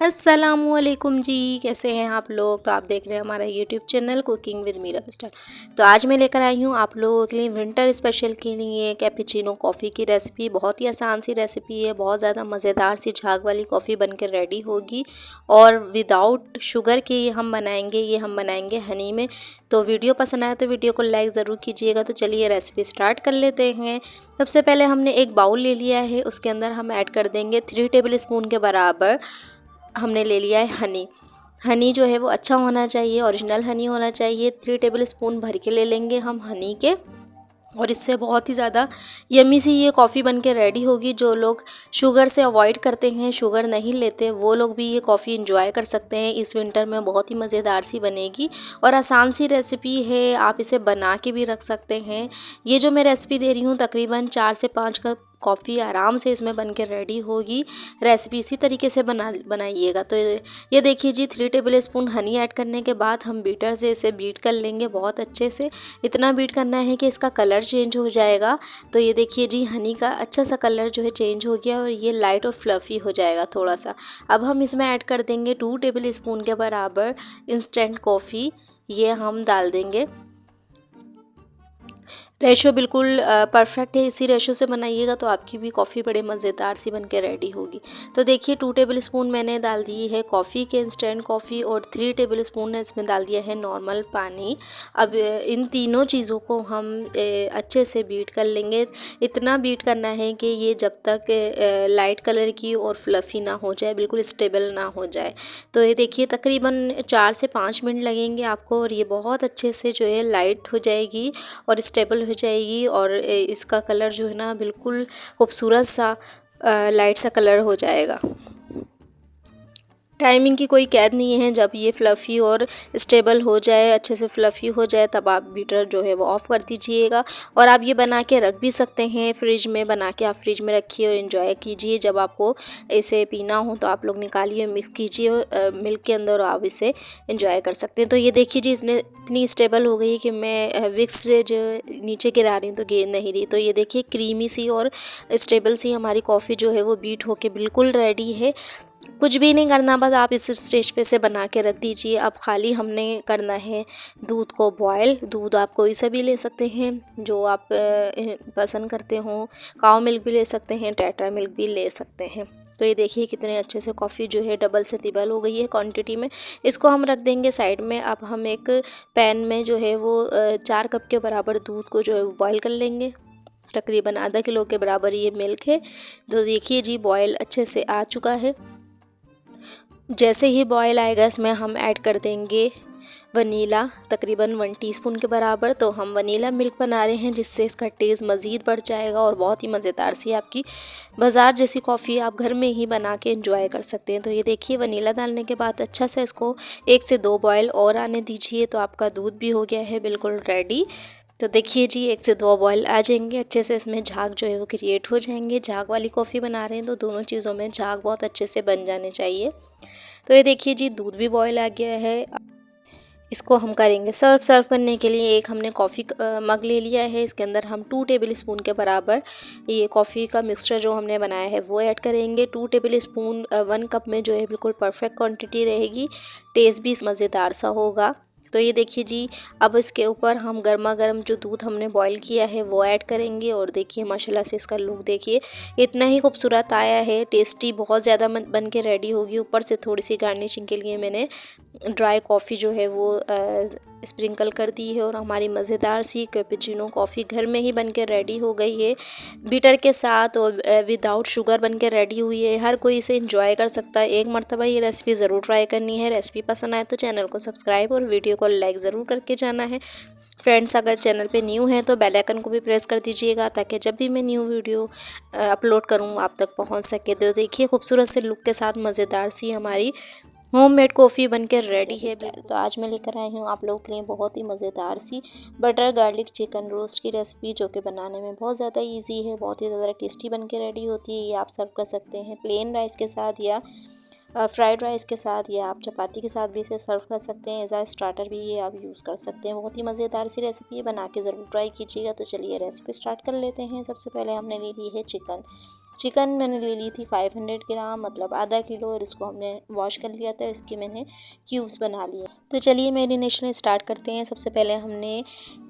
अस्सलामुअलैकुम जी, कैसे हैं आप लोग। तो आप देख रहे हैं हमारा YouTube channel cooking with Meera style. तो आज मैं लेकर आई हूँ आप लोगों के लिए विंटर स्पेशल के लिए कैपेचिनो कॉफ़ी की रेसिपी। बहुत ही आसान सी रेसिपी है, बहुत ज़्यादा मज़ेदार सी झाग वाली कॉफ़ी बनकर रेडी होगी और विदाउट शुगर के ये हम बनाएंगे हनी में। तो वीडियो पसंद आया तो वीडियो को लाइक ज़रूर कीजिएगा। तो चलिए रेसिपी स्टार्ट कर लेते हैं। सबसे पहले हमने एक बाउल ले लिया है, उसके अंदर हम ऐड कर देंगे 3 टेबल स्पून के बराबर हमने ले लिया है हनी। हनी जो है वो अच्छा होना चाहिए, ओरिजिनल हनी होना चाहिए। 3 टेबल स्पून भर के ले लेंगे हम हनी के, और इससे बहुत ही ज़्यादा यम्मी सी ये कॉफ़ी बन के रेडी होगी। जो लोग शुगर से अवॉइड करते हैं, शुगर नहीं लेते, वो लोग भी ये कॉफ़ी इंजॉय कर सकते हैं। इस विंटर में बहुत ही मज़ेदार सी बनेगी और आसान सी रेसिपी है, आप इसे बना के भी रख सकते हैं। ये जो मैं रेसिपी दे रही हूँ तकरीबन 4 से 5 कप कॉफ़ी आराम से इसमें बन के रेडी होगी। रेसिपी इसी तरीके से बनाइएगा। तो ये देखिए जी, 3 टेबल स्पून हनी ऐड करने के बाद हम बीटर से इसे बीट कर लेंगे बहुत अच्छे से। इतना बीट करना है कि इसका कलर चेंज हो जाएगा। तो ये देखिए जी, हनी का अच्छा सा कलर जो है चेंज हो गया और ये लाइट और फ्लफ़ी हो जाएगा थोड़ा सा। अब हम इसमें ऐड कर देंगे 2 टेबल स्पून के बराबर इंस्टेंट कॉफ़ी। ये हम डाल देंगे। रेशो बिल्कुल परफेक्ट है, इसी रेशो से बनाइएगा तो आपकी भी कॉफ़ी बड़े मज़ेदार सी बन के रेडी होगी। तो देखिए 2 टेबल स्पून मैंने डाल दी है कॉफ़ी के, इंस्टेंट कॉफ़ी, और 3 टेबल स्पून ने इसमें डाल दिया है नॉर्मल पानी। अब इन तीनों चीज़ों को हम अच्छे से बीट कर लेंगे। इतना बीट करना है कि ये जब तक लाइट कलर की और फ्लफ़ी ना हो जाए, बिल्कुल स्टेबल ना हो जाए। तो ये देखिए तकरीबन 4 से 5 मिनट लगेंगे आपको, और ये बहुत अच्छे से जो है लाइट हो जाएगी और स्टेबल हो जाएगी, और इसका कलर जो है ना बिल्कुल खूबसूरत सा लाइट सा कलर हो जाएगा। टाइमिंग की कोई कैद नहीं है, जब ये फ्लफ़ी और स्टेबल हो जाए, अच्छे से फ्लफ़ी हो जाए, तब आप बीटर जो है वो ऑफ़ कर दीजिएगा। और आप ये बना के रख भी सकते हैं फ्रिज में, बना के आप फ्रिज में रखिए और इन्जॉय कीजिए। जब आपको इसे पीना हो तो आप लोग निकालिए, मिक्स कीजिए मिल्क के अंदर, और आप इसे इन्जॉय कर सकते हैं। तो ये देखिए जी, इसने इतनी स्टेबल हो गई कि मैं विक्स से जो नीचे गिरा रही हूँ तो गिर नहीं रही। तो ये देखिए क्रीमी सी और स्टेबल सी हमारी कॉफ़ी जो है वो बीट होके बिल्कुल रेडी है। कुछ भी नहीं करना, बस आप इस स्टेज पे से बना के रख दीजिए। अब खाली हमने करना है दूध को बॉयल। दूध आप कोई सा भी ले सकते हैं जो आप पसंद करते हो। काऊ मिल्क भी ले सकते हैं, टेट्रा मिल्क भी ले सकते हैं। तो ये देखिए कितने अच्छे से कॉफ़ी जो है डबल से तिबल हो गई है क्वांटिटी में। इसको हम रख देंगे साइड में। अब हम एक पैन में जो है वो 4 कप के बराबर दूध को जो है बॉयल कर लेंगे। तकरीबन आधा किलो के बराबर ये मिल्क है। तो देखिए जी, बॉयल अच्छे से आ चुका है। जैसे ही बॉयल आएगा इसमें हम ऐड कर देंगे वनीला, तकरीबन 1 टीस्पून के बराबर। तो हम वनीला मिल्क बना रहे हैं, जिससे इसका टेस्ट मज़ीद बढ़ जाएगा और बहुत ही मज़ेदार सी आपकी बाज़ार जैसी कॉफ़ी आप घर में ही बना के एंजॉय कर सकते हैं। तो ये देखिए वनीला डालने के बाद अच्छा से इसको 1 से 2 बॉयल और आने दीजिए। तो आपका दूध भी हो गया है बिल्कुल रेडी। तो देखिए जी, 1 से 2 बॉयल आ जाएंगे, अच्छे से इसमें झाग जो है वो क्रिएट हो जाएंगे। झाग वाली कॉफ़ी बना रहे हैं तो दोनों चीज़ों में झाग बहुत अच्छे से बन जाने चाहिए। तो ये देखिए जी, दूध भी बॉयल आ गया है। इसको हम करेंगे सर्व करने के लिए एक हमने कॉफ़ी मग ले लिया है। इसके अंदर हम 2 टेबल स्पून के बराबर ये कॉफ़ी का मिक्सचर जो हमने बनाया है वो ऐड करेंगे। 2 टेबल स्पून 1 कप में जो है बिल्कुल परफेक्ट क्वांटिटी रहेगी। टेस्ट भी मज़ेदार सा होगा। तो ये देखिए जी, अब इसके ऊपर हम गर्मा गर्म जो दूध हमने बॉईल किया है वो ऐड करेंगे, और देखिए माशाल्लाह से इसका लुक देखिए इतना ही खूबसूरत आया है। टेस्टी बहुत ज़्यादा बन के रेडी होगी। ऊपर से थोड़ी सी गार्निशिंग के लिए मैंने ड्राई कॉफ़ी जो है वो स्प्रिंकल कर दी है, और हमारी मज़ेदार सी कैपेचिनो कॉफ़ी घर में ही बन के रेडी हो गई है, बीटर के साथ और विदाउट शुगर बन के रेडी हुई है। हर कोई इसे एंजॉय कर सकता है। एक मरतबा ये रेसिपी ज़रूर ट्राई करनी है। रेसिपी पसंद आए तो चैनल को सब्सक्राइब और वीडियो को लाइक ज़रूर करके जाना है। फ्रेंड्स, अगर चैनल पे न्यू हैं तो बेल आइकन को भी प्रेस कर दीजिएगा, ताकि जब भी मैं न्यू वीडियो अपलोड करूँ आप तक पहुँच सके। तो देखिए खूबसूरत से लुक के साथ मज़ेदार सी हमारी होममेड कॉफ़ी बनकर रेडी है। तो आज मैं लेकर आई हूँ आप लोगों के लिए बहुत ही मज़ेदार सी बटर गार्लिक चिकन रोस्ट की रेसिपी, जो कि बनाने में बहुत ज़्यादा इजी है, बहुत ही ज़्यादा टेस्टी बनकर रेडी होती है। ये आप सर्व कर सकते हैं प्लेन राइस के साथ या फ्राइड राइस के साथ या आप चपाती के साथ भी इसे सर्व कर सकते हैं। एज आ स्टार्टर भी ये आप यूज़ कर सकते हैं। बहुत ही मज़ेदार सी रेसिपी है, बना के ज़रूर ट्राई कीजिएगा। तो चलिए रेसिपी स्टार्ट कर लेते हैं। सबसे पहले हमने ले ली है चिकन मैंने ले ली थी 500 ग्राम, मतलब आधा किलो, और इसको हमने वॉश कर लिया था। इसके मैंने क्यूब्स बना लिए। तो चलिए मैरिनेशन स्टार्ट करते हैं। सबसे पहले हमने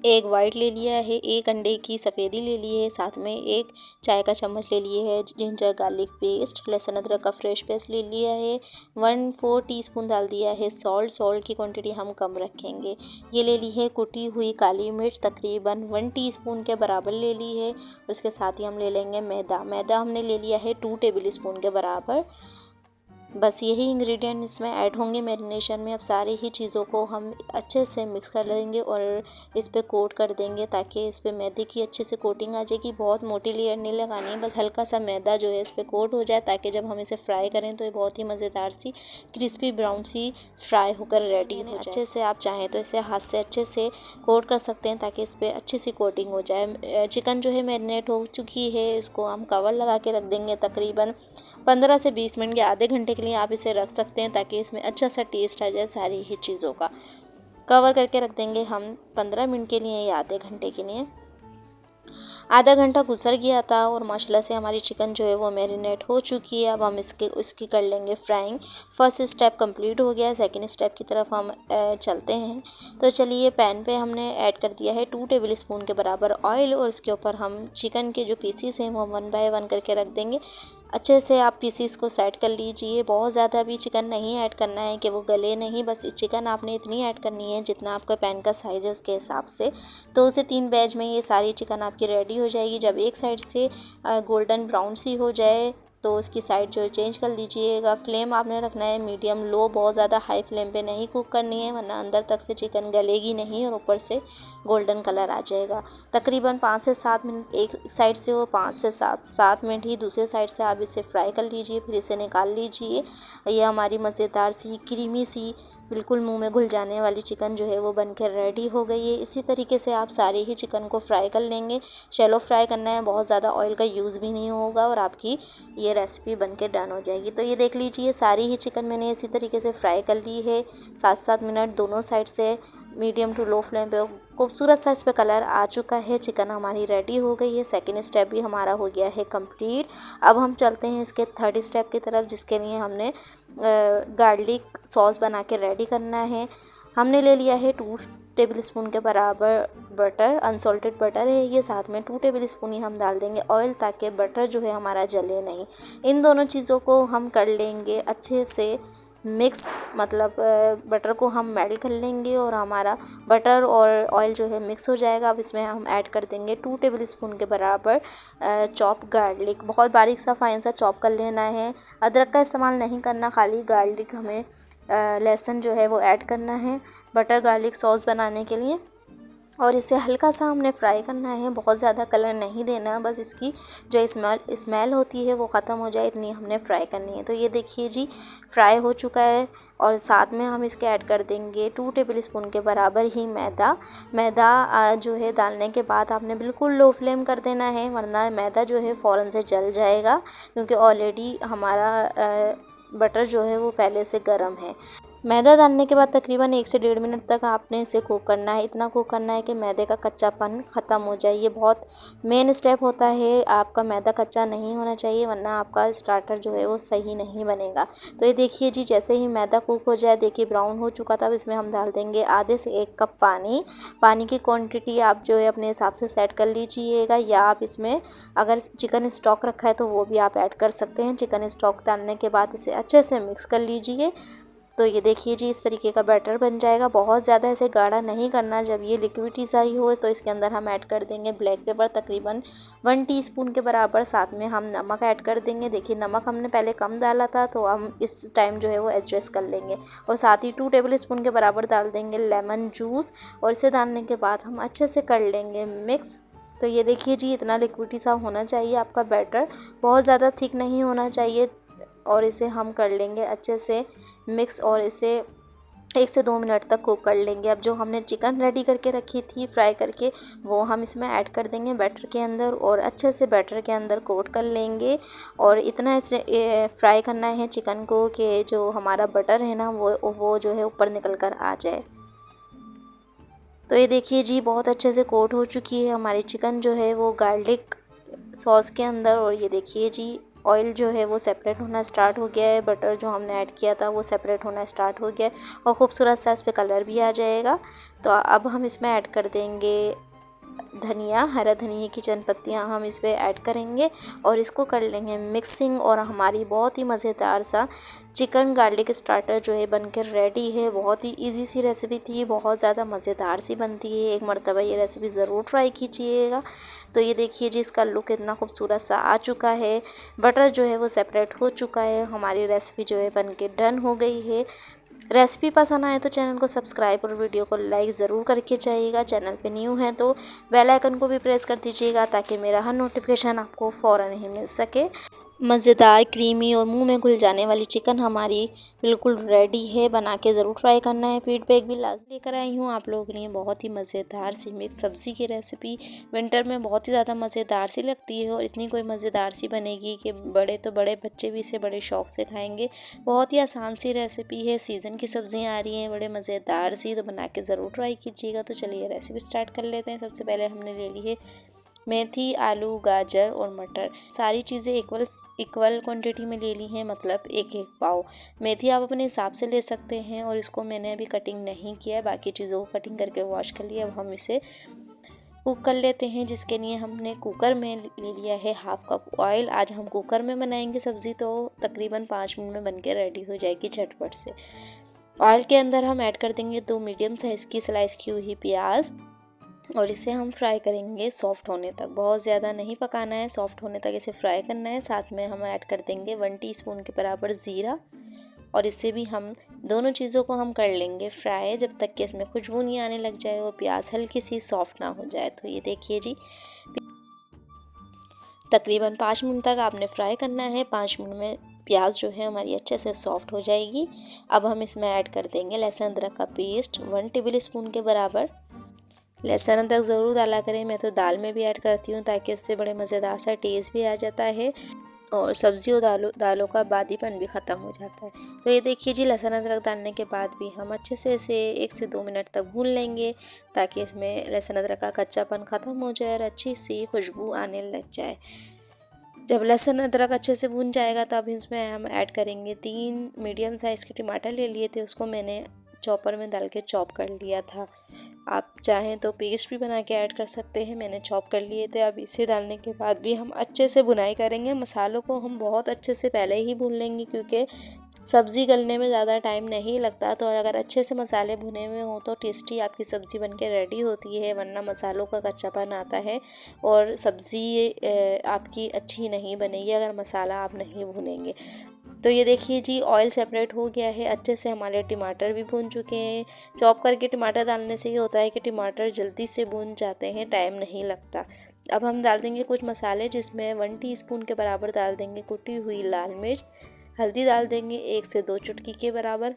एग वाइट ले लिया है, एक अंडे की सफ़ेदी ले ली है, साथ में एक चाय का चम्मच ले लिए है जिंजर गार्लिक पेस्ट, लहसुन अदरक का फ्रेश पेस्ट ले लिया है, 1/4 टीस्पून डाल दिया है सॉल्ट की क्वांटिटी हम कम रखेंगे। ये ले ली है कुटी हुई काली मिर्च, तकरीबन 1 टीस्पून के बराबर ले ली है। और इसके साथ ही हम ले लेंगे मैदा हमने ले लिया है 2 टेबल स्पून के बराबर। बस यही इंग्रेडिएंट इसमें ऐड होंगे मैरिनेशन में। अब सारी ही चीज़ों को हम अच्छे से मिक्स कर लेंगे और इस पे कोट कर देंगे ताकि इस पे मैदे की अच्छे से कोटिंग आ जाएगी। बहुत मोटी लेयर नहीं लगानी है, बस हल्का सा मैदा जो है इस पे कोट हो जाए ताकि जब हम इसे फ्राई करें तो ये बहुत ही मज़ेदार सी क्रिस्पी ब्राउन सी फ्राई होकर रेडी हो जाए। अच्छे से आप चाहें तो इसे हाथ से अच्छे से कोट कर सकते हैं ताकि इस पर अच्छी सी कोटिंग हो जाए। चिकन जो है मैरिनेट हो चुकी है, इसको हम कवर लगा के रख देंगे तकरीबन 15 से 20 मिनट या आधे घंटे के लिए आप इसे रख सकते हैं ताकि इसमें अच्छा सा टेस्ट आ जाए सारी ही चीज़ों का। कवर करके रख देंगे हम 15 मिनट के लिए या आधे घंटे के लिए। आधा घंटा गुजर गया था और माशाल्लाह से हमारी चिकन जो है वो मैरिनेट हो चुकी है। अब हम इसकी कर लेंगे फ्राइंग। फर्स्ट स्टेप कंप्लीट हो गया, सेकंड स्टेप की तरफ हम चलते हैं। तो चलिए पैन पे हमने ऐड कर दिया है 2 टेबल स्पून के बराबर ऑयल और इसके ऊपर हम चिकन के जो पीसीस हैं वो 1 बाय 1 करके रख देंगे। अच्छे से आप पीसीस को सेट कर लीजिए। बहुत ज़्यादा भी चिकन नहीं ऐड करना है कि वो गले नहीं, बस चिकन आपने इतनी ऐड करनी है जितना आपका पैन का साइज़ है उसके हिसाब से। 2 से 3 बैच में ये सारी चिकन आपकी रेडी हो जाएगी। जब एक साइड से गोल्डन ब्राउन सी हो जाए तो उसकी साइड जो है चेंज कर लीजिएगा। फ्लेम आपने रखना है मीडियम लो, बहुत ज़्यादा हाई फ्लेम पे नहीं कुक करनी है वरना अंदर तक से चिकन गलेगी नहीं और ऊपर से गोल्डन कलर आ जाएगा। तकरीबन 5 से 7 मिनट एक साइड से हो, 5 से 7 मिनट ही दूसरे साइड से आप इसे फ्राई कर लीजिए, फिर इसे निकाल लीजिए। ये हमारी मज़ेदार सी क्रीमी सी बिल्कुल मुंह में घुल जाने वाली चिकन जो है वो बनकर रेडी हो गई है। इसी तरीके से आप सारी ही चिकन को फ्राई कर लेंगे। शैलो फ्राई करना है, बहुत ज़्यादा ऑयल का यूज़ भी नहीं होगा और आपकी ये रेसिपी बनके डन हो जाएगी। तो ये देख लीजिए सारी ही चिकन मैंने इसी तरीके से फ्राई कर ली है। 7-7 मिनट दोनों साइड से मीडियम टू लो फ्लेम पे खूबसूरत सा इस पर कलर आ चुका है। चिकन हमारी रेडी हो गई है। सेकंड स्टेप भी हमारा हो गया है कंप्लीट। अब हम चलते हैं इसके थर्ड स्टेप की तरफ, जिसके लिए हमने गार्लिक सॉस बना के रेडी करना है। हमने ले लिया है 2 टेबल स्पून के बराबर बटर, अनसॉल्टेड बटर है ये, साथ में 2 टेबल स्पून ही हम डाल देंगे ऑयल ताकि बटर जो है हमारा जले नहीं। इन दोनों चीज़ों को हम कर लेंगे अच्छे से मिक्स, मतलब बटर को हम मेल्ट कर लेंगे और हमारा बटर और ऑयल जो है मिक्स हो जाएगा। अब इसमें हम ऐड कर देंगे 2 टेबल स्पून के बराबर चॉप गार्लिक। बहुत बारीक सा फाइन सा चॉप कर लेना है। अदरक का इस्तेमाल नहीं करना, खाली गार्लिक हमें लहसुन जो है वो ऐड करना है बटर गार्लिक सॉस बनाने के लिए। और इसे हल्का सा हमने फ्राई करना है, बहुत ज़्यादा कलर नहीं देना, बस इसकी जो स्मेल होती है वो ख़त्म हो जाए इतनी हमने फ्राई करनी है। तो ये देखिए जी फ्राई हो चुका है और साथ में हम इसके ऐड कर देंगे 2 टेबल स्पून के बराबर ही मैदा जो है डालने के बाद आपने बिल्कुल लो फ्लेम कर देना है वरना मैदा जो है फ़ौरन से जल जाएगा, क्योंकि ऑलरेडी हमारा बटर जो है वो पहले से गर्म है। मैदा डालने के बाद तकरीबन 1 से 1.5 मिनट तक आपने इसे कुक करना है। इतना कुक करना है कि मैदे का कच्चापन ख़त्म हो जाए। ये बहुत मेन स्टेप होता है, आपका मैदा कच्चा नहीं होना चाहिए वरना आपका स्टार्टर जो है वो सही नहीं बनेगा। तो ये देखिए जी जैसे ही मैदा कुक हो जाए, देखिए ब्राउन हो चुका था, अब इसमें हम डाल देंगे आधे से 1 कप पानी। पानी की क्वान्टिटी आप जो है अपने हिसाब से सेट कर लीजिएगा, या आप इसमें अगर चिकन स्टॉक रखा है तो वो भी आप ऐड कर सकते हैं। चिकन स्टॉक डालने के बाद इसे अच्छे से मिक्स कर लीजिए। तो ये देखिए जी इस तरीके का बैटर बन जाएगा। बहुत ज़्यादा इसे गाढ़ा नहीं करना। जब ये लिक्विडी सा ही हो तो इसके अंदर हम ऐड कर देंगे ब्लैक पेपर तकरीबन 1 टीस्पून के बराबर, साथ में हम नमक ऐड कर देंगे। देखिए नमक हमने पहले कम डाला था तो हम इस टाइम जो है वो एडजस्ट कर लेंगे। और साथ ही 2 टेबल स्पून के बराबर डाल देंगे लेमन जूस और इसे डालने के बाद हम अच्छे से कर लेंगे मिक्स। तो ये देखिए जी इतना लिक्विडी सा होना चाहिए आपका बैटर, बहुत ज़्यादा थिक नहीं होना चाहिए। और इसे हम कर लेंगे अच्छे से मिक्स और इसे 1 से 2 मिनट तक कुक कर लेंगे। अब जो हमने चिकन रेडी करके रखी थी फ्राई करके, वो हम इसमें ऐड कर देंगे बैटर के अंदर और अच्छे से बैटर के अंदर कोट कर लेंगे। और इतना इसे फ्राई करना है चिकन को कि जो हमारा बटर है ना वो जो है ऊपर निकल कर आ जाए। तो ये देखिए जी, बहुत अच्छे से कोट हो चुकी है हमारी चिकन जो है वो गार्लिक सॉस के अंदर। और ये देखिए जी, ऑयल जो है वो सेपरेट होना स्टार्ट हो गया है, बटर जो हमने ऐड किया था वो सेपरेट होना स्टार्ट हो गया है और खूबसूरत सा इस पर कलर भी आ जाएगा। तो अब हम इसमें ऐड कर देंगे धनिया, हरा धनिया की चंद पत्तियाँ हम इस पर ऐड करेंगे और इसको कर लेंगे मिक्सिंग। और हमारी बहुत ही मज़ेदार सा चिकन गार्लिक स्टार्टर जो है बनकर रेडी है। बहुत ही इजी सी रेसिपी थी, बहुत ज़्यादा मज़ेदार सी बनती है। एक मरतबा ये रेसिपी ज़रूर ट्राई कीजिएगा। तो ये देखिए जी, इसका लुक इतना खूबसूरत सा आ चुका है, बटर जो है वो सेपरेट हो चुका है, हमारी रेसिपी जो है बनके डन हो गई है। रेसिपी पसंद आए तो चैनल को सब्सक्राइब और वीडियो को लाइक ज़रूर करके जाइएगा। चैनल पे न्यू है तो बेल आइकन को भी प्रेस कर दीजिएगा ताकि मेरा हर नोटिफिकेशन आपको फ़ौरन ही मिल सके। मज़ेदार, क्रीमी और मुंह में घुल जाने वाली चिकन हमारी बिल्कुल रेडी है। बना के ज़रूर ट्राई करना है, फीडबैक भी लाजमी लेकर आई हूँ आप लोगों के लिए। बहुत ही मज़ेदार सी मिक्स सब्ज़ी की रेसिपी विंटर में बहुत ही ज़्यादा मज़ेदार सी लगती है और इतनी कोई मज़ेदार सी बनेगी कि बड़े बच्चे भी इसे बड़े शौक़ से खाएँगे। बहुत ही आसान सी रेसिपी है, सीज़न की सब्ज़ियाँ आ रही हैं बड़े मज़ेदार सी, तो बना के ज़रूर ट्राई कीजिएगा। तो चलिए रेसिपी स्टार्ट कर लेते हैं। सबसे पहले हमने ले ली है मेथी, आलू, गाजर और मटर। सारी चीज़ें इक्वल क्वांटिटी में ले ली हैं, मतलब एक एक पाव। मेथी आप अपने हिसाब से ले सकते हैं और इसको मैंने अभी कटिंग नहीं किया है, बाकी चीज़ों को कटिंग करके वॉश कर लिया। अब हम इसे कुक कर लेते हैं, जिसके लिए हमने कुकर में ले लिया है हाफ कप ऑयल। आज हम कुकर में बनाएंगे सब्ज़ी, तो तकरीबन 5 मिनट में बनके रेडी हो जाएगी झटपट से। ऑयल के अंदर हम ऐड कर देंगे 2 मीडियम साइज़ की स्लाइस की हुई प्याज और इसे हम फ्राई करेंगे सॉफ्ट होने तक। बहुत ज़्यादा नहीं पकाना है, सॉफ्ट होने तक इसे फ्राई करना है। साथ में हम ऐड कर देंगे 1 टीस्पून के बराबर ज़ीरा और इससे भी हम दोनों चीज़ों को हम कर लेंगे फ्राई जब तक कि इसमें खुशबू नहीं आने लग जाए और प्याज हल्की सी सॉफ्ट ना हो जाए। तो ये देखिए जी, तकरीबन 5 मिनट तक आपने फ्राई करना है। 5 मिनट में प्याज जो है हमारी अच्छे से सॉफ्ट हो जाएगी। अब हम इसमें ऐड कर देंगे लहसुन अदरक का पेस्ट 1 टेबल स्पून के बराबर। लहसुन अदरक ज़रूर डाला करें, मैं तो दाल में भी ऐड करती हूँ ताकि इससे बड़े मज़ेदार सा टेस्ट भी आ जाता है और सब्ज़ी और दालों का बादीपन भी ख़त्म हो जाता है। तो ये देखिए जी, लहसुन अदरक डालने के बाद भी हम अच्छे से इसे 1 से 2 मिनट तक भून लेंगे ताकि इसमें लहसुन अदरक का कच्चापन ख़त्म हो जाए और अच्छी सी खुशबू आने लग जाए। जब लहसुन अदरक अच्छे से भून जाएगा तब इसमें हम ऐड करेंगे 3 मीडियम साइज़ के टमाटर ले लिए थे, उसको मैंने चॉपर में डाल के चॉप कर लिया था। आप चाहें तो पेस्ट भी बना के ऐड कर सकते हैं, मैंने चॉप कर लिए थे। अब इसे डालने के बाद भी हम अच्छे से भुनाई करेंगे। मसालों को हम बहुत अच्छे से पहले ही भून लेंगे क्योंकि सब्ज़ी गलने में ज़्यादा टाइम नहीं लगता। तो अगर अच्छे से मसाले भुने हुए हों तो टेस्टी आपकी सब्ज़ी बनके रेडी होती है, वरना मसालों का कच्चापन आता है और सब्ज़ी आपकी अच्छी नहीं बनेगी अगर मसाला आप नहीं भुनेंगे। तो ये देखिए जी, ऑयल सेपरेट हो गया है, अच्छे से हमारे टमाटर भी भून चुके हैं। चॉप करके टमाटर डालने से ये होता है कि टमाटर जल्दी से भून जाते हैं, टाइम नहीं लगता। अब हम डाल देंगे कुछ मसाले, जिसमें 1 टीस्पून के बराबर डाल देंगे कुटी हुई लाल मिर्च। हल्दी डाल देंगे 1 से 2 चुटकी के बराबर।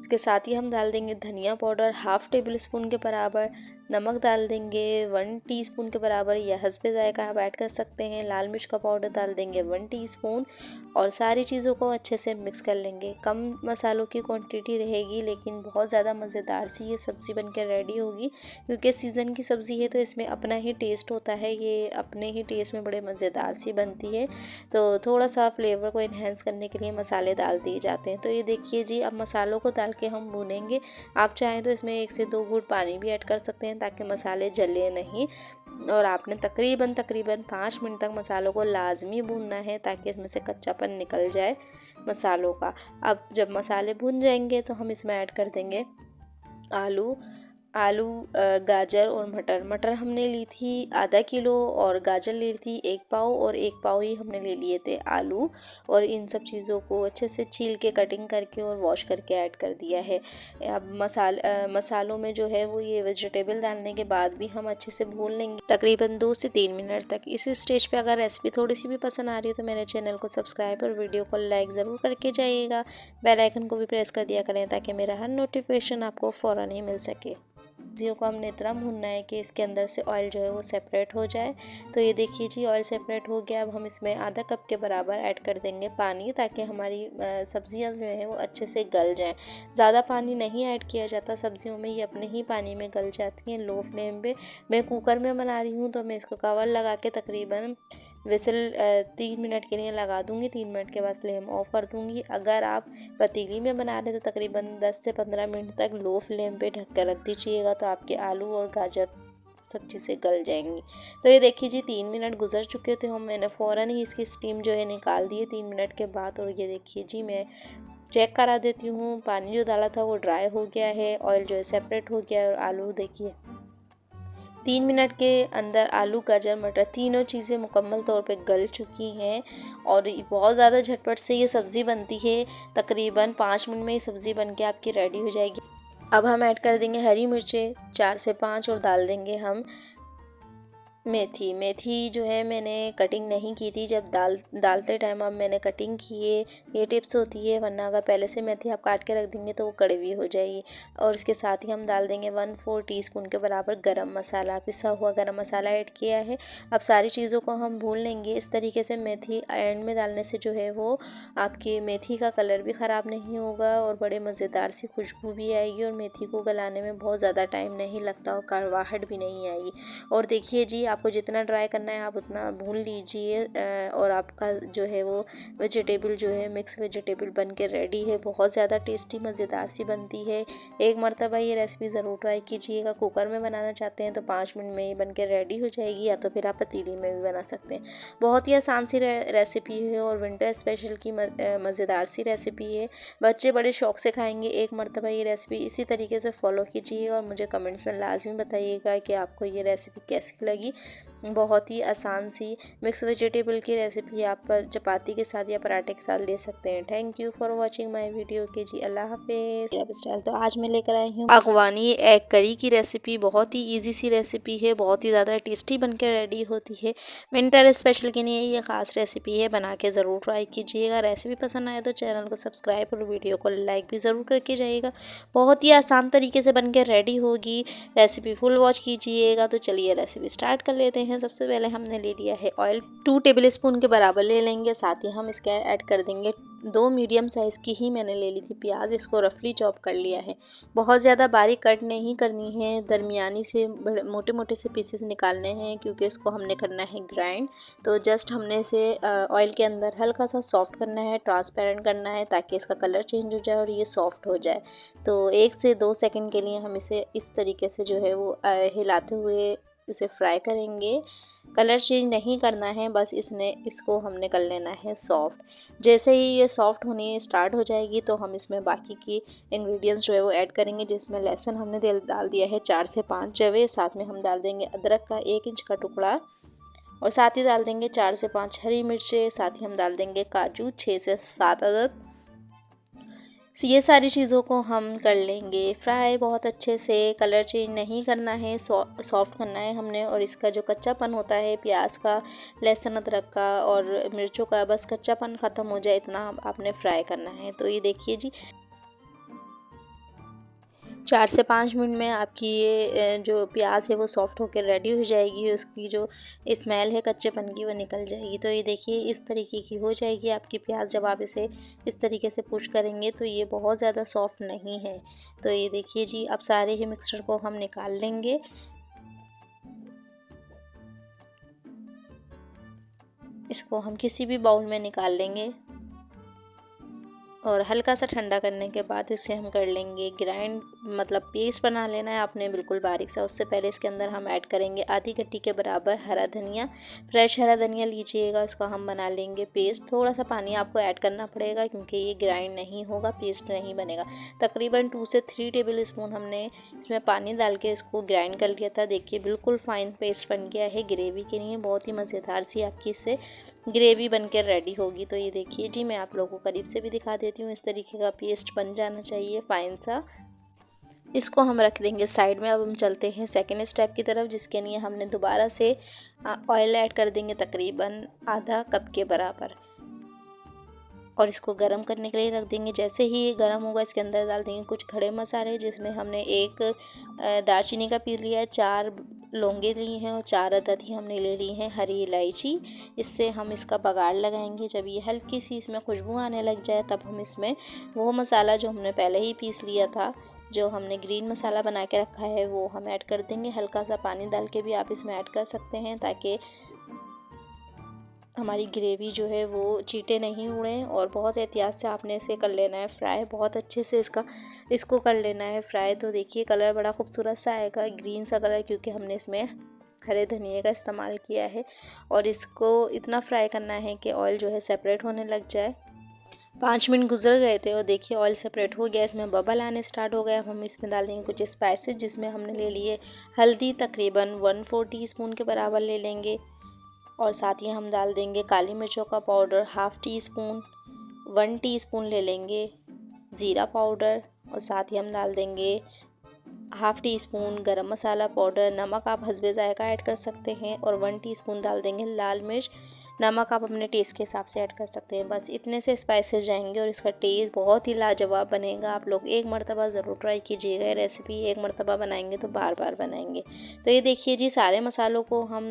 इसके साथ ही हम डाल देंगे धनिया पाउडर हाफ़ टेबल स्पून के बराबर। नमक डाल देंगे 1 टीस्पून के बराबर या हस्बे ज़ायक़ा आप ऐड कर सकते हैं। लाल मिर्च का पाउडर डाल देंगे 1 टीस्पून और सारी चीज़ों को अच्छे से मिक्स कर लेंगे। कम मसालों की क्वांटिटी रहेगी लेकिन बहुत ज़्यादा मज़ेदार सी ये सब्ज़ी बनकर रेडी होगी क्योंकि सीज़न की सब्ज़ी है तो इसमें अपना ही टेस्ट होता है, ये अपने ही टेस्ट में बड़े मज़ेदार सी बनती है। तो थोड़ा सा फ्लेवर को इन्हेंस करने के लिए मसाले डाल दिए जाते हैं। तो ये देखिए जी, अब मसालों को डाल के हम भूनेंगे। आप चाहें तो इसमें 1 से 2 घूंट पानी भी ऐड कर सकते हैं ताकि मसाले जले नहीं। और आपने तकरीबन 5 मिनट तक मसालों को लाजमी भूनना है ताकि इसमें से कच्चापन निकल जाए मसालों का। अब जब मसाले भून जाएंगे तो हम इसमें ऐड कर देंगे आलू आलू, गाजर और मटर हमने ली थी आधा किलो, और गाजर ली थी 1 पाव, और 1 पाव ही हमने ले लिए थे आलू। और इन सब चीज़ों को अच्छे से छील के कटिंग करके और वॉश करके ऐड कर दिया है। अब मसालों में जो है वो ये वेजिटेबल डालने के बाद भी हम अच्छे से भून लेंगे तकरीबन 2 से 3 मिनट तक। इस स्टेज पे अगर रेसिपी थोड़ी सी भी पसंद आ रही है तो मेरे चैनल को सब्सक्राइब और वीडियो को लाइक ज़रूर करके जाइएगा। बेल आइकन को भी प्रेस कर दिया करें ताकि मेरा हर नोटिफिकेशन आपको फ़ौरन ही मिल सके। सब्जियों को हमने इतना भूनना है कि इसके अंदर से ऑयल जो है वो सेपरेट हो जाए। तो ये देखिए जी, ऑयल सेपरेट हो गया। अब हम इसमें आधा कप के बराबर ऐड कर देंगे पानी, ताकि हमारी सब्जियां जो हैं वो अच्छे से गल जाएं। ज़्यादा पानी नहीं ऐड किया जाता सब्जियों में, ये अपने ही पानी में गल जाती हैं। लो फ्लेम पे मैं कुकर में बना रही हूँ तो मैं इसको कवर लगा के तकरीबन विसल 3 मिनट के लिए लगा दूंगी। 3 मिनट के बाद फ्लेम ऑफ कर दूंगी। अगर आप पतीली में बना रहे तो तकरीबन 10 से 15 मिनट तक लो फ्लेम पे ढक कर रख दीजिएगा, तो आपके आलू और गाजर सब चीज़ें गल जाएंगी। तो ये देखिए जी, 3 मिनट गुजर चुके थे हम, मैंने फ़ौरन ही इसकी स्टीम जो है निकाल दी है 3 मिनट के बाद। और ये देखिए जी, मैं चेक करा देती हूँ, पानी जो डाला था वो ड्राई हो गया है, ऑयल जो है सेपरेट हो गया है, और आलू देखिए 3 मिनट के अंदर आलू, गाजर, मटर तीनों चीज़ें मुकम्मल तौर पे गल चुकी हैं। और बहुत ज़्यादा झटपट से ये सब्ज़ी बनती है, तकरीबन 5 मिनट में ये सब्ज़ी बन के आपकी रेडी हो जाएगी। अब हम ऐड कर देंगे हरी मिर्चें 4 से 5, और डाल देंगे हम मेथी जो है मैंने कटिंग नहीं की थी, जब डालते टाइम अब मैंने कटिंग की है। ये टिप्स होती है, वरना अगर पहले से मेथी आप काट के रख देंगे तो वो कड़वी हो जाएगी। और इसके साथ ही हम डाल देंगे 1/4 टीस्पून के बराबर गरम मसाला, पिसा हुआ गरम मसाला ऐड किया है। अब सारी चीज़ों को हम भून लेंगे। इस तरीके से मेथी एंड में डालने से जो है वो आपकी मेथी का कलर भी ख़राब नहीं होगा, और बड़े मज़ेदार सी खुशबू भी आएगी, और मेथी को गलाने में बहुत ज़्यादा टाइम नहीं लगता, और कड़वाहट भी नहीं आएगी। और देखिए जी, आपको जितना ड्राई करना है आप उतना भून लीजिए, और आपका जो है वो वेजिटेबल जो है मिक्स वेजिटेबल बन के रेडी है। बहुत ज़्यादा टेस्टी मज़ेदार सी बनती है। एक मरतबा ये रेसिपी ज़रूर ट्राई कीजिएगा। कुकर में बनाना चाहते हैं तो 5 मिनट में ये बन के रेडी हो जाएगी, या तो फिर आप पतीली में भी बना सकते हैं। बहुत ही आसान सी रेसिपी है, और विंटर स्पेशल की मज़ेदार सी रेसिपी है। बच्चे बड़े शौक से खाएंगे। एक मरतबा ये रेसिपी इसी तरीके से फॉलो कीजिएगा, और मुझे कमेंट्स में लाजमी बताइएगा कि आपको ये रेसिपी कैसी लगी। बहुत ही आसान सी मिक्स वेजिटेबल की रेसिपी आप चपाती के साथ या पराठे के साथ ले सकते हैं। Thank you for watching my video के जी, अल्लाह हाफिज़ स्टाइल। तो आज मैं लेकर आई हूँ अगवानी एग करी की रेसिपी। बहुत ही इजी सी रेसिपी है, बहुत ही ज़्यादा टेस्टी बन के रेडी होती है। विंटर स्पेशल के लिए ये ख़ास रेसिपी है, बना के ज़रूर ट्राई कीजिएगा। रेसिपी पसंद आए तो चैनल को सब्सक्राइब और वीडियो को लाइक भी ज़रूर करके जाइएगा। बहुत ही आसान तरीके से बन के रेडी होगी। रेसिपी फुल वॉच कीजिएगा। तो चलिए रेसिपी स्टार्ट कर लेते हैं। सबसे पहले हमने ले लिया है ऑयल, 2 टेबल स्पून के बराबर ले लेंगे। साथ ही हम इसके ऐड कर देंगे 2 मीडियम साइज़ की ही मैंने ले ली थी प्याज, इसको रफली चॉप कर लिया है। बहुत ज़्यादा बारीक कट नहीं करनी है, दरमियानी से मोटे मोटे से पीसेस निकालने हैं, क्योंकि इसको हमने करना है ग्राइंड। तो जस्ट हमने इसे ऑयल के अंदर हल्का सा सॉफ्ट करना है, ट्रांसपेरेंट करना है, ताकि इसका कलर चेंज हो जाए और ये सॉफ्ट हो जाए। तो 1 से 2 सेकंड के लिए हम इसे इस तरीके से जो है वो हिलाते हुए इसे फ्राई करेंगे। कलर चेंज नहीं करना है, बस इसको हमने कर लेना है सॉफ्ट। जैसे ही ये सॉफ्ट होने स्टार्ट हो जाएगी तो हम इसमें बाकी की इंग्रेडिएंट्स जो है वो ऐड करेंगे, जिसमें लहसुन हमने डाल दिया है 4 से 5 जवे। साथ में हम डाल देंगे अदरक का 1 इंच का टुकड़ा, और साथ ही डाल देंगे 4 से 5 हरी मिर्चें। साथ ही हम डाल देंगे काजू 6 से 7 अदद। ये सारी चीज़ों को हम कर लेंगे फ्राई बहुत अच्छे से। कलर चेंज नहीं करना है, सॉफ्ट करना है हमने। और इसका जो कच्चापन होता है प्याज का, लहसुन अदरक का और मिर्चों का, बस कच्चापन ख़त्म हो जाए इतना आपने फ्राई करना है। तो ये देखिए जी, 4 से 5 मिनट में आपकी ये जो प्याज है वो सॉफ्ट होकर रेडी हो जाएगी। उसकी जो स्मेल है कच्चेपन की वो निकल जाएगी। तो ये देखिए इस तरीके की हो जाएगी आपकी प्याज। जब आप इसे इस तरीके से पुश करेंगे तो ये बहुत ज़्यादा सॉफ्ट नहीं है। तो ये देखिए जी, अब सारे ही मिक्सचर को हम निकाल लेंगे। इसको हम किसी भी बाउल में निकाल लेंगे, और हल्का सा ठंडा करने के बाद इसे हम कर लेंगे ग्राइंड, मतलब पेस्ट बना लेना है आपने बिल्कुल बारीक सा। उससे पहले इसके अंदर हम ऐड करेंगे आधी कट्टी के बराबर हरा धनिया, फ्रेश हरा धनिया लीजिएगा, इसको हम बना लेंगे पेस्ट। थोड़ा सा पानी आपको ऐड करना पड़ेगा क्योंकि ये ग्राइंड नहीं होगा, पेस्ट नहीं बनेगा। तकरीबन 2 से 3 टेबल स्पून हमने इसमें पानी डाल के इसको ग्राइंड कर लिया था। देखिए बिल्कुल फाइन पेस्ट बन गया है ग्रेवी के लिए, बहुत ही मज़ेदार सी आपकी इससे ग्रेवी बनकर रेडी होगी। तो ये देखिए जी, मैं आप लोगों को करीब से भी दिखा देती हूँ, इस तरीके का पेस्ट बन जाना चाहिए फाइन सा। इसको हम रख देंगे साइड में। अब हम चलते हैं सेकेंड स्टेप की तरफ, जिसके लिए हमने दोबारा से ऑयल ऐड कर देंगे तकरीबन आधा कप के बराबर, और इसको गरम करने के लिए रख देंगे। जैसे ही ये गरम होगा इसके अंदर डाल देंगे कुछ खड़े मसाले, जिसमें हमने एक दालचीनी का पीस लिया है, 4 लौंगे लिए हैं और 4 अदद ही हमने ले ली हैं हरी इलायची। इससे हम इसका बघाड़ लगाएंगे। जब ये हल्की सी इसमें खुशबू आने लग जाए तब हम इसमें वो मसाला जो हमने पहले ही पीस लिया था, जो हमने ग्रीन मसाला बना के रखा है, वो हम ऐड कर देंगे। हल्का सा पानी डाल के भी आप इसमें ऐड कर सकते हैं ताकि हमारी ग्रेवी जो है वो चीटे नहीं उड़ें। और बहुत एहतियात से आपने इसे कर लेना है फ्राई, बहुत अच्छे से इसको कर लेना है फ्राई। तो देखिए कलर बड़ा खूबसूरत सा आएगा, ग्रीन सा कलर, क्योंकि हमने इसमें हरे धनिए का इस्तेमाल किया है। और इसको इतना फ्राई करना है कि ऑयल जो है सेपरेट होने लग जाए। 5 मिनट गुजर गए थे और देखिए ऑयल सेपरेट हो गया, इसमें बबल आने स्टार्ट हो गया। अब हम इसमें डाल देंगे कुछ स्पाइसेस, जिसमें हमने ले लिए हल्दी तकरीबन 1/4 टीस्पून के बराबर ले लेंगे, और साथ ही हम डाल देंगे काली मिर्चों का पाउडर 1/2 टीस्पून, 1 टीस्पून ले लेंगे ज़ीरा पाउडर, और साथ ही हम डाल देंगे 1/2 टीस्पून गरम मसाला पाउडर। नमक आप हस्बे ज़ायका ऐड कर सकते हैं, और 1 टीस्पून डाल देंगे लाल मिर्च। नमक आप अपने टेस्ट के हिसाब से ऐड कर सकते हैं। बस इतने से स्पाइसेस जाएंगे और इसका टेस्ट बहुत ही लाजवाब बनेगा। आप लोग एक मरतबा ज़रूर ट्राई कीजिएगा रेसिपी, एक मरतबा बनाएंगे तो बार बार बनाएंगे। तो ये देखिए जी, सारे मसालों को हम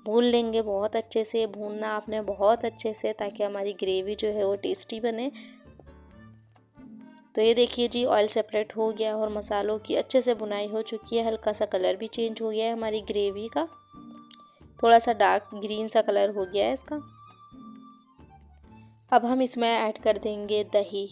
भून लेंगे। बहुत अच्छे से भूनना आपने, बहुत अच्छे से, ताकि हमारी ग्रेवी जो है वो टेस्टी बने। तो ये देखिए जी, ऑयल सेपरेट हो गया और मसालों की अच्छे से भुनाई हो चुकी है। हल्का सा कलर भी चेंज हो गया है हमारी ग्रेवी का, थोड़ा सा डार्क ग्रीन सा कलर हो गया है इसका। अब हम इसमें ऐड कर देंगे दही।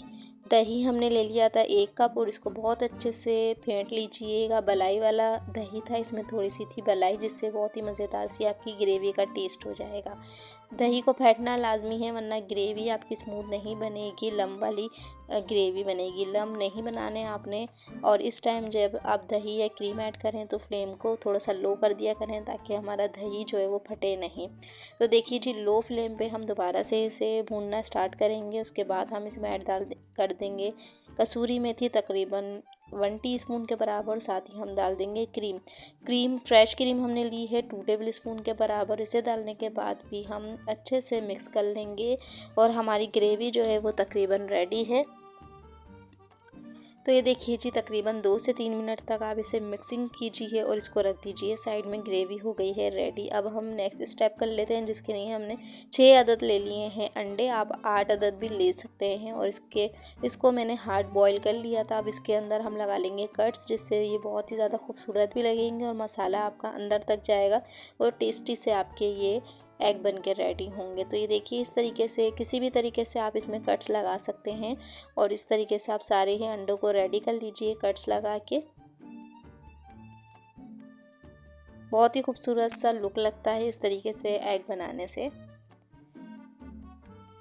दही हमने ले लिया था 1 कप, और इसको बहुत अच्छे से फेंट लीजिएगा। बलाई वाला दही था, इसमें थोड़ी सी थी बलाई, जिससे बहुत ही मज़ेदार सी आपकी ग्रेवी का टेस्ट हो जाएगा। दही को फेंटना लाजमी है, वरना ग्रेवी आपकी स्मूथ नहीं बनेगी, लम वाली ग्रेवी बनेगी। लम नहीं बनाने आपने। और इस टाइम जब आप दही या क्रीम ऐड करें तो फ्लेम को थोड़ा सा लो कर दिया करें, ताकि हमारा दही जो है वो फटे नहीं। तो देखिए जी, लो फ्लेम पे हम दोबारा से इसे भूनना स्टार्ट करेंगे। उसके बाद हम इसमें ऐड कर देंगे कसूरी मेथी तकरीबन 1 टीस्पून के बराबर। साथ ही हम डाल देंगे क्रीम फ्रेश क्रीम हमने ली है 2 टेबल स्पून के बराबर। इसे डालने के बाद भी हम अच्छे से मिक्स कर लेंगे, और हमारी ग्रेवी जो है वो तकरीबन रेडी है। तो ये देखिए जी, तकरीबन 2 से 3 मिनट तक आप इसे मिक्सिंग कीजिए और इसको रख दीजिए साइड में। ग्रेवी हो गई है रेडी। अब हम नेक्स्ट स्टेप कर लेते हैं, जिसके लिए हमने 6 अदद ले लिए हैं अंडे। आप 8 अदद भी ले सकते हैं। और इसको मैंने हार्ड बॉईल कर लिया था। अब इसके अंदर हम लगा लेंगे कट्स, जिससे ये बहुत ही ज़्यादा खूबसूरत भी लगेंगे और मसाला आपका अंदर तक जाएगा और टेस्टी से आपके ये एग बन के रेडी होंगे। तो ये देखिए, इस तरीके से किसी भी तरीके से आप इसमें कट्स लगा सकते हैं, और इस तरीके से आप सारे ही अंडों को रेडी कर लीजिए कट्स लगा के। बहुत ही खूबसूरत सा लुक लगता है इस तरीके से एग बनाने से।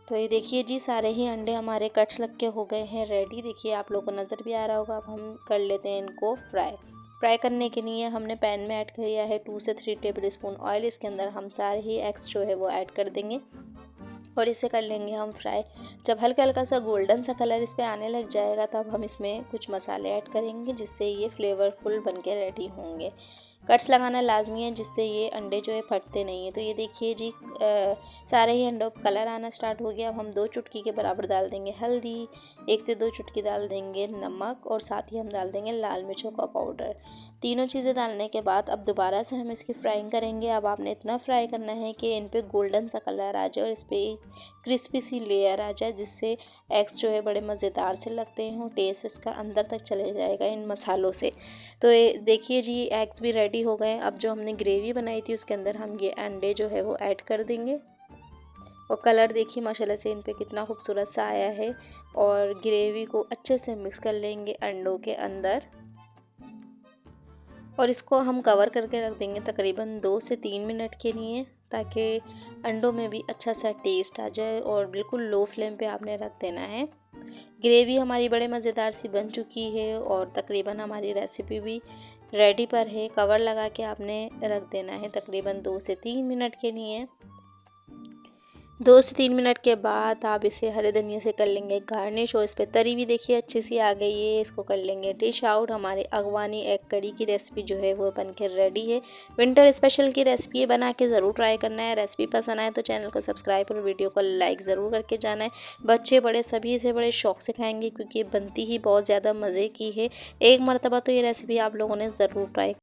तो ये देखिए जी, सारे ही अंडे हमारे कट्स लग के हो गए हैं रेडी। देखिए आप लोगों को नज़र भी आ रहा होगा। अब हम कर लेते हैं इनको फ्राई करने के लिए हमने पैन में ऐड किया है 2 से 3 टेबल स्पून ऑयल। इसके अंदर हम सारे ही एग्स जो है वो ऐड कर देंगे, और इसे कर लेंगे हम फ्राई। जब हल्का हल्का सा गोल्डन सा कलर इस पे आने लग जाएगा, तब हम इसमें कुछ मसाले ऐड करेंगे, जिससे ये फ्लेवरफुल बन के रेडी होंगे। कट्स लगाना लाजमी है, जिससे ये अंडे जो है फटते नहीं हैं। तो ये देखिए जी, सारे ही अंडों पर कलर आना स्टार्ट हो गया। अब हम 2 चुटकी के बराबर डाल देंगे हल्दी, 1 से 2 चुटकी डाल देंगे नमक, और साथ ही हम डाल देंगे लाल मिर्चों का पाउडर। तीनों चीज़ें डालने के बाद अब दोबारा से हम इसकी फ्राइंग करेंगे। अब आपने इतना फ्राई करना है कि इन पे गोल्डन सा कलर आ जाए और इस पर क्रिस्पी सी लेयर आ जाए, जिससे एग्स जो है बड़े मज़ेदार से लगते हैं और टेस्ट इसका अंदर तक चले जाएगा इन मसालों से। तो ये देखिए जी, एग्स भी रेडी हो गए। अब जो हमने ग्रेवी बनाई थी उसके अंदर हम ये अंडे जो है वो ऐड कर देंगे, और कलर देखिए माशाल्लाह से इन पे कितना खूबसूरत सा आया है। और ग्रेवी को अच्छे से मिक्स कर लेंगे अंडों के अंदर और इसको हम कवर करके रख देंगे तकरीबन 2 से 3 मिनट के लिए, ताकि अंडों में भी अच्छा सा टेस्ट आ जाए। और बिल्कुल लो फ्लेम पे आपने रख देना है। ग्रेवी हमारी बड़े मज़ेदार सी बन चुकी है और तकरीबन हमारी रेसिपी भी रेडी पर है। कवर लगा के आपने रख देना है तकरीबन 2 से 3 मिनट के लिए। 2 से 3 मिनट के बाद आप इसे हरे धनिया से कर लेंगे गार्निश और इस पर तरी भी देखिए अच्छी सी आ गई है। इसको कर लेंगे डिश आउट। हमारे अगवानी एग करी की रेसिपी जो है वो बन के रेडी है। विंटर स्पेशल की रेसिपी है, बना के ज़रूर ट्राई करना है। रेसिपी पसंद आए तो चैनल को सब्सक्राइब और वीडियो को लाइक ज़रूर करके जाना है। बच्चे बड़े सभी से बड़े शौक से खाएँगे क्योंकि ये बनती ही बहुत ज़्यादा मज़े की है। एक मरतबा तो ये रेसिपी आप लोगों ने ज़रूर ट्राई